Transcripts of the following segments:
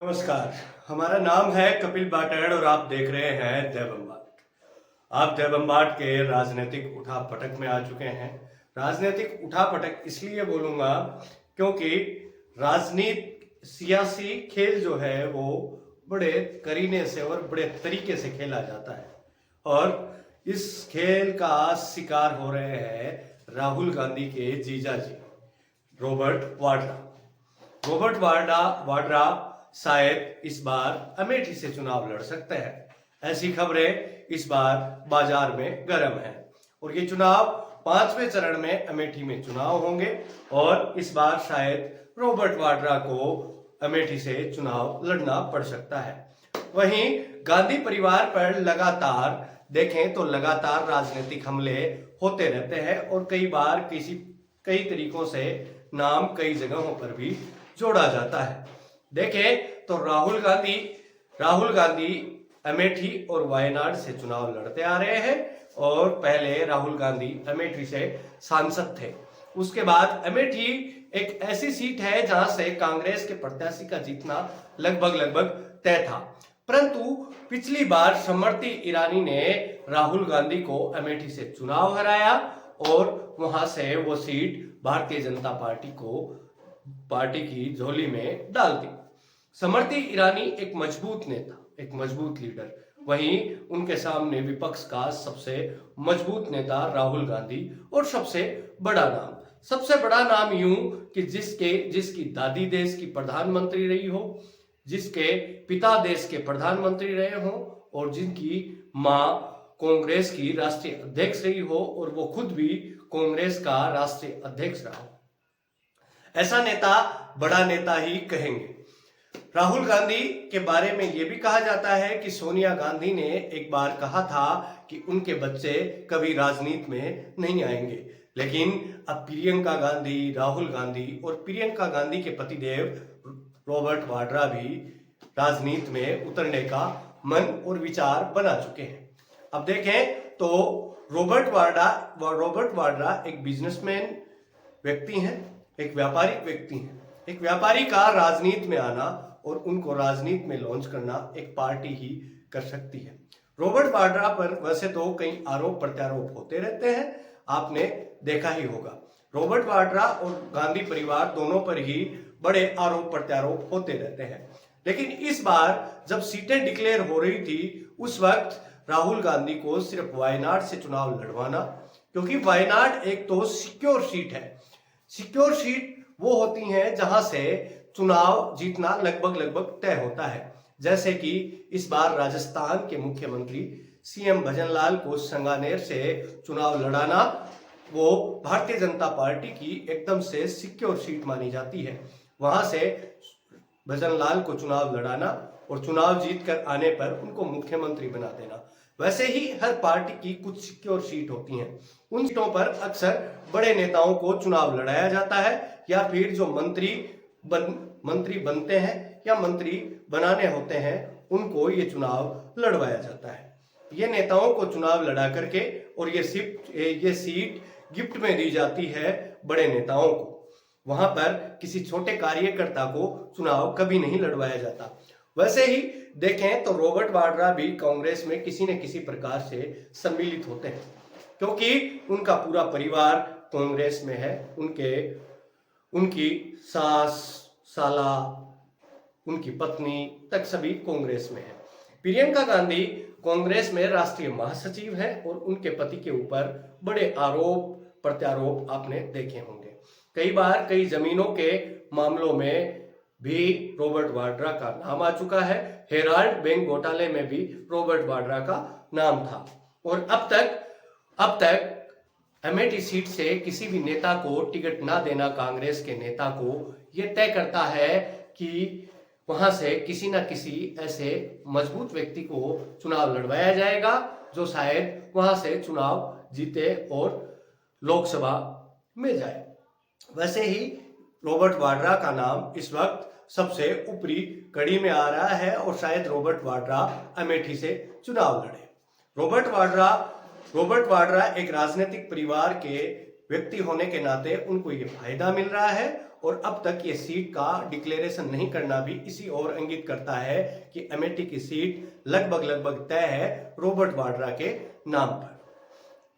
नमस्कार। हमारा नाम है कपिल बाटड़ और आप देख रहे हैं देवम्बाट। आप देवम्बाट के राजनीतिक उठापटक में आ चुके हैं। राजनीतिक उठापटक इसलिए बोलूंगा क्योंकि राजनीति सियासी खेल जो है वो बड़े करीने से और बड़े तरीके से खेला जाता है और इस खेल का शिकार हो रहे हैं राहुल गांधी के जीजा जी रॉबर्ट वाड्रा। रॉबर्ट वाड्रा शायद इस बार अमेठी से चुनाव लड़ सकते हैं। ऐसी खबरें इस बार बाजार में गर्म हैं और ये चुनाव 5वें चरण में अमेठी में चुनाव होंगे और इस बार शायद रॉबर्ट वाड्रा को अमेठी से चुनाव लड़ना पड़ सकता है। वहीं गांधी परिवार पर लगातार देखें तो लगातार राजनीतिक हमले होते रहते हैं और कई बार कई तरीकों से नाम कई जगहों पर भी जोड़ा जाता है। देखें तो राहुल गांधी अमेठी और वायनाड से चुनाव लड़ते आ रहे हैं और पहले राहुल गांधी अमेठी से सांसद थे। उसके बाद अमेठी एक ऐसी सीट है जहां से कांग्रेस के प्रत्याशी का जीतना लगभग तय था, परंतु पिछली बार स्मृति ईरानी ने राहुल गांधी को अमेठी से चुनाव हराया और वहां से वो सीट भारतीय जनता पार्टी की झोली में डाल दी। स्मृति ईरानी एक मजबूत नेता, एक मजबूत लीडर, वहीं उनके सामने विपक्ष का सबसे मजबूत नेता राहुल गांधी और सबसे बड़ा नाम यूं कि जिसकी दादी देश की प्रधानमंत्री रही हो, जिसके पिता देश के प्रधानमंत्री रहे हो और जिनकी मां कांग्रेस की राष्ट्रीय अध्यक्ष रही हो और वो खुद भी कांग्रेस का राष्ट्रीय अध्यक्ष रहा हो। ऐसा नेता बड़ा नेता ही कहेंगे। राहुल गांधी के बारे में यह भी कहा जाता है कि सोनिया गांधी ने एक बार कहा था कि उनके बच्चे कभी राजनीति में नहीं आएंगे, लेकिन अब प्रियंका गांधी, राहुल गांधी और प्रियंका गांधी के पतिदेव रॉबर्ट वाड्रा भी राजनीति में उतरने का मन और विचार बना चुके हैं। अब देखें तो रॉबर्ट वाड्रा एक बिजनेसमैन व्यक्ति हैं, एक व्यापारिक व्यक्ति हैं। एक व्यापारी का राजनीति में आना और उनको राजनीति में लॉन्च करना एक पार्टी ही कर सकती है। रॉबर्ट वाड्रा पर वैसे तो कई आरोप प्रत्यारोप होते रहते हैं, आपने देखा ही होगा। रॉबर्ट वाड्रा और गांधी परिवार दोनों पर ही बड़े आरोप प्रत्यारोप होते रहते हैं, लेकिन इस बार जब सीटें डिक्लेयर हो रही थी उस वक्त राहुल गांधी को सिर्फ वायनाड से चुनाव लड़वाना, क्योंकि वायनाड एक तो सिक्योर सीट है। सिक्योर सीट वो होती हैं जहां से चुनाव जीतना लगभग तय होता है। जैसे कि इस बार राजस्थान के मुख्यमंत्री सीएम भजनलाल को संगानेर से चुनाव लड़ाना वो भारतीय जनता पार्टी की एकदम से सिक्योर सीट मानी जाती है। वहां से भजनलाल को चुनाव लड़ाना और चुनाव जीत कर आने पर उनको मुख्यमंत्री बना देना। वैसे ही हर पार्टी की कुछ सिक्योर सीट होती हैं, उन सीटों पर अक्सर बड़े नेताओं को चुनाव लड़ाया जाता है या फिर जो मंत्री बनते हैं या मंत्री बनाने होते हैं उनको ये चुनाव लड़वाया जाता है। ये नेताओं को चुनाव लड़ा करके और ये सीट गिफ्ट में दी जाती है बड़े नेताओं को। वहां पर किसी छोटे कार्यकर्ता को चुनाव कभी नहीं लड़वाया जाता। वैसे ही देखें तो रॉबर्ट वाड्रा भी कांग्रेस में किसी न किसी प्रकार से सम्मिलित होते हैं, क्योंकि उनका पूरा परिवार कांग्रेस में है। उनकी सास, साला, उनकी पत्नी तक सभी कांग्रेस में है। प्रियंका गांधी कांग्रेस में राष्ट्रीय महासचिव है और उनके पति के ऊपर बड़े आरोप प्रत्यारोप आपने देखे होंगे। कई बार कई जमीनों के मामलों में भी रॉबर्ट वाड्रा का नाम आ चुका है। हेराल्ड बैंक घोटाले में भी रॉबर्ट वाड्रा का नाम था और अब तक अमेठी सीट से किसी भी नेता को टिकट ना देना कांग्रेस के नेता को यह तय करता है कि वहां से किसी ना किसी ऐसे मजबूत व्यक्ति को चुनाव लड़वाया जाएगा जो शायद वहां से चुनाव जीते और लोकसभा में जाए। वैसे ही रॉबर्ट वाड्रा का नाम इस वक्त सबसे ऊपरी कड़ी में आ रहा है और शायद रॉबर्ट वाड्रा अमेठी से चुनाव लड़े। रॉबर्ट वाड्रा एक राजनीतिक परिवार के व्यक्ति होने के नाते उनको ये फायदा मिल रहा है और अब तक ये सीट का डिक्लेरेशन नहीं करना भी इसी ओर इंगित करता है कि अमेठी की सीट लगभग तय है रॉबर्ट वाड्रा के नाम पर।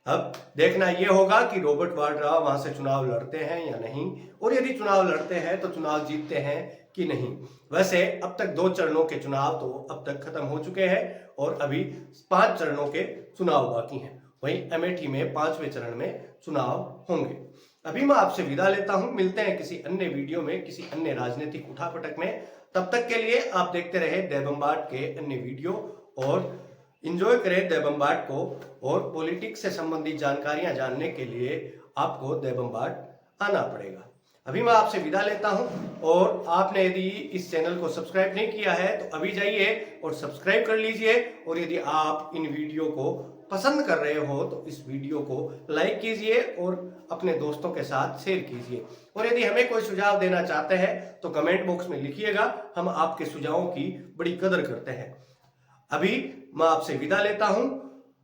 अब देखना यह होगा कि रॉबर्ट वाड्रा वहां से चुनाव लड़ते हैं या नहीं, और यदि चुनाव लड़ते हैं तो चुनाव जीतते हैं कि नहीं। वैसे अब तक 2 चरणों के चुनाव तो अब तक खत्म हो चुके हैं और अभी 5 चरणों के चुनाव बाकी हैं। वहीं अमेठी में 5वें चरण में चुनाव होंगे। अभी मैं आपसे विदा लेता हूं, मिलते हैं किसी अन्य वीडियो में, किसी अन्य राजनीतिक उठापटक में। तब तक के लिए आप देखते रहे दैवम्बाट के अन्य वीडियो और एंजॉय करें दैवम्बाट को। और पॉलिटिक्स से संबंधित जानकारियां जानने के लिए आपको दैवम्बाट आना पड़ेगा। अभी मैं आपसे विदा लेता हूं, और आपने यदि इस चैनल को सब्सक्राइब नहीं किया है तो अभी जाइए और सब्सक्राइब कर लीजिए। और यदि आप इन वीडियो को पसंद कर रहे हो तो इस वीडियो को लाइक कीजिए और अपने दोस्तों के साथ शेयर कीजिए। और यदि हमें कोई सुझाव देना चाहते हैं तो कमेंट बॉक्स में लिखिएगा, हम आपके सुझावों की बड़ी कदर करते हैं। अभी मैं आपसे विदा लेता हूं।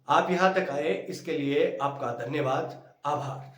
आप यहां तक आए इसके लिए आपका धन्यवाद, आभार।